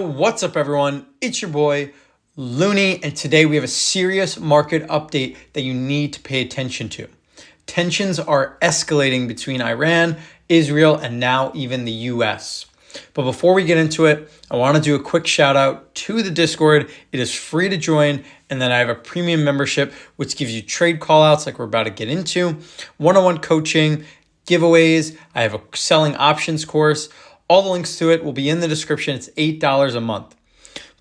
What's up, everyone? It's your boy Looney, and today we have a serious market update that you need to pay attention to. Tensions are escalating between Iran, Israel, and now even the US. But before we get into it, I want to do a quick shout out to the Discord. It is free to join, and then I have a premium membership which gives you trade callouts like we're about to get into, one-on-one coaching, giveaways. I have a selling options course. All the links to it will be in the description. It's $8 a month.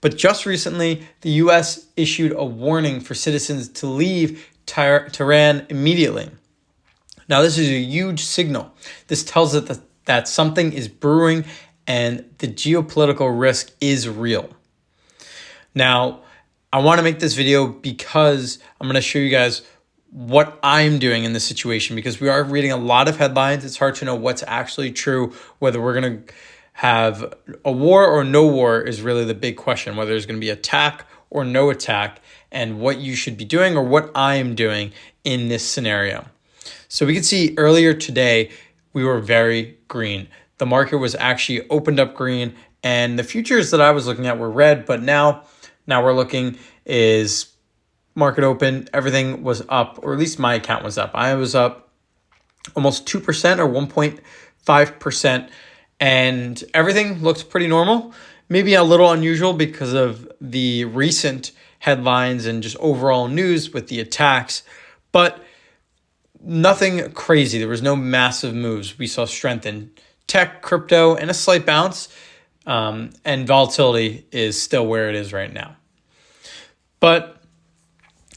But just recently, the US issued a warning for citizens to leave Tehran immediately. Now, this is a huge signal. This tells us that something is brewing and the geopolitical risk is real. Now, I want to make this video because I'm going to show you guys what I'm doing in this situation, because we are reading a lot of headlines. It's hard to know what's actually true, whether we're going to have a war or no war is really the big question, whether there's going to be attack or no attack, and what you should be doing or what I am doing in this scenario. So we can see earlier today, we were very green. The market was actually opened up green, and the futures that I was looking at were red, but now we're looking is market open, everything was up, or at least my account was up. I was up almost 2% or 1.5%, and everything looked pretty normal. Maybe a little unusual because of the recent headlines and just overall news with the attacks, but nothing crazy. There was no massive moves. We saw strength in tech, crypto, and a slight bounce, and volatility is still where it is right now. But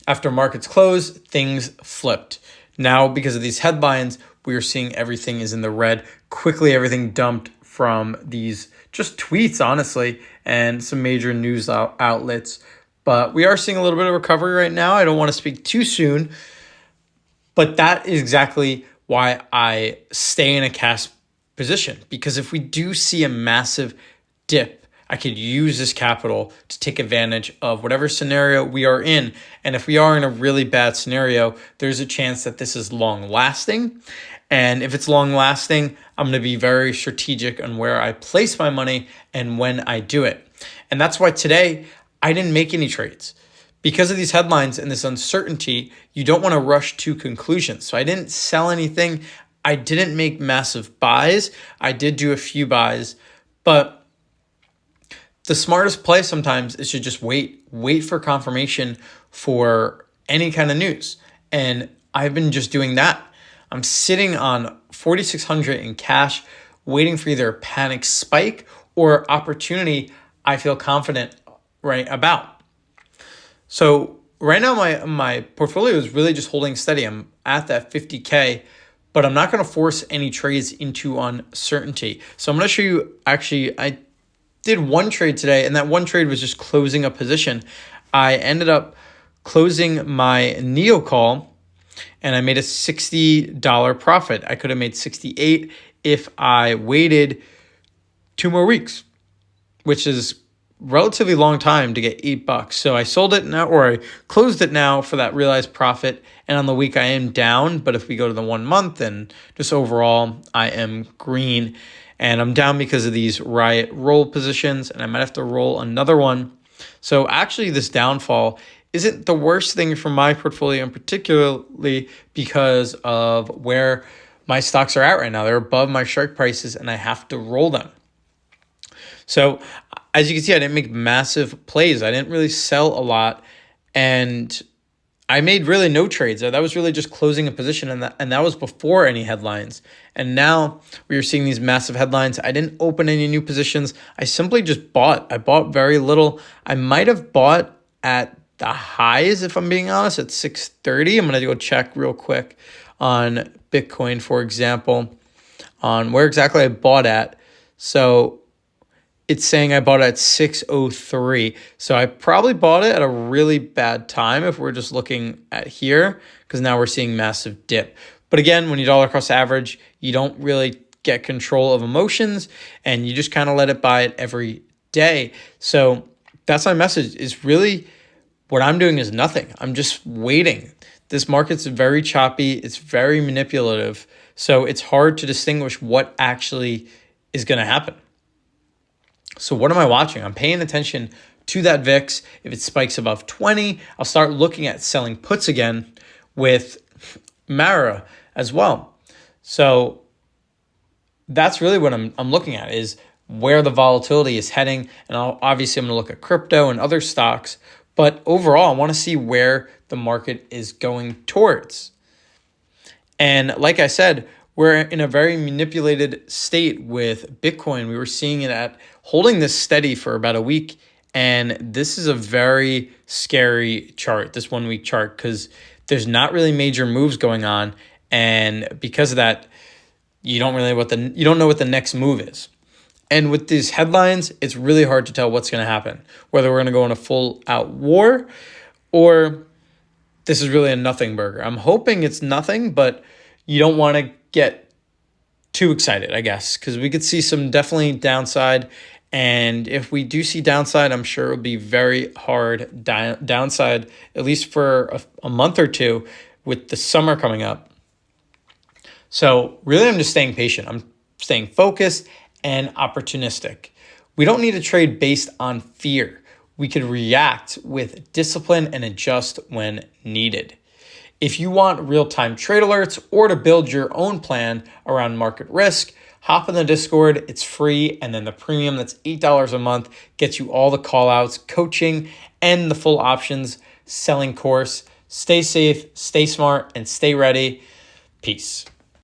after markets closed, things flipped. Now, because of these headlines, we are seeing everything is in the red. Quickly, everything dumped from these just tweets, honestly, and some major news outlets. But we are seeing a little bit of recovery right now. I don't want to speak too soon, but that is exactly why I stay in a cash position. Because if we do see a massive dip, I could use this capital to take advantage of whatever scenario we are in. And if we are in a really bad scenario, there's a chance that this is long lasting. And if it's long lasting, I'm going to be very strategic on where I place my money and when I do it. And that's why today I didn't make any trades. Because of these headlines and this uncertainty, you don't want to rush to conclusions. So I didn't sell anything. I didn't make massive buys. I did do a few buys, but the smartest play sometimes is to just wait for confirmation for any kind of news. And I've been just doing that. I'm sitting on 4,600 in cash, waiting for either a panic spike or opportunity I feel confident right about. So right now my portfolio is really just holding steady. I'm at that 50K, but I'm not going to force any trades into uncertainty. So I'm going to show you, actually, I did one trade today, and that one trade was just closing a position. I ended up closing my Neo call, and I made a $60 profit. I could have made 68 if I waited 2 more weeks, which is relatively long time to get $8. So I sold it now, or I closed it now for that realized profit. And on the week I am down, but if we go to the 1 month and just overall, I am green. And I'm down because of these riot roll positions, and I might have to roll another one. So actually this downfall isn't the worst thing for my portfolio, and particularly because of where my stocks are at right now. They're above my strike prices, and I have to roll them. So as you can see, I didn't make massive plays. I didn't really sell a lot, and I made really no trades. That was really just closing a position, and that was before any headlines. And now we are seeing these massive headlines. I didn't open any new positions. I simply just bought. I bought very little. I might have bought at the highs, if I'm being honest, at 630. I'm going to go check real quick on Bitcoin, for example, on where exactly I bought at. So it's saying I bought it at 603. So I probably bought it at a really bad time if we're just looking at here, because now we're seeing massive dip. But again, when you dollar cost average, you don't really get control of emotions, and you just kind of let it buy it every day. So that's my message, is really what I'm doing is nothing. I'm just waiting. This market's very choppy. It's very manipulative. So it's hard to distinguish what actually is going to happen. So what am I watching? I'm paying attention to that VIX. If it spikes above 20, I'll start looking at selling puts again with Mara as well. So that's really what I'm looking at, is where the volatility is heading. And obviously I'm going to look at crypto and other stocks. But overall, I want to see where the market is going towards. And like I said, we're in a very manipulated state with Bitcoin. We were seeing it at holding this steady for about a week. And this is a very scary chart, this 1 week chart, because there's not really major moves going on. And because of that, you don't know what the next move is. And with these headlines, it's really hard to tell what's going to happen, whether we're going to go on a full out war or this is really a nothing burger. I'm hoping it's nothing, but you don't want to get too excited, I guess, because we could see some definitely downside. And if we do see downside, I'm sure it'll be very hard downside, at least for a month or two with the summer coming up. So really, I'm just staying patient. I'm staying focused and opportunistic. We don't need to trade based on fear. We could react with discipline and adjust when needed. If you want real-time trade alerts or to build your own plan around market risk, hop in the Discord. It's free. And then the premium, that's $8 a month, gets you all the call outs, coaching, and the full options selling course. Stay safe, stay smart, and stay ready. Peace.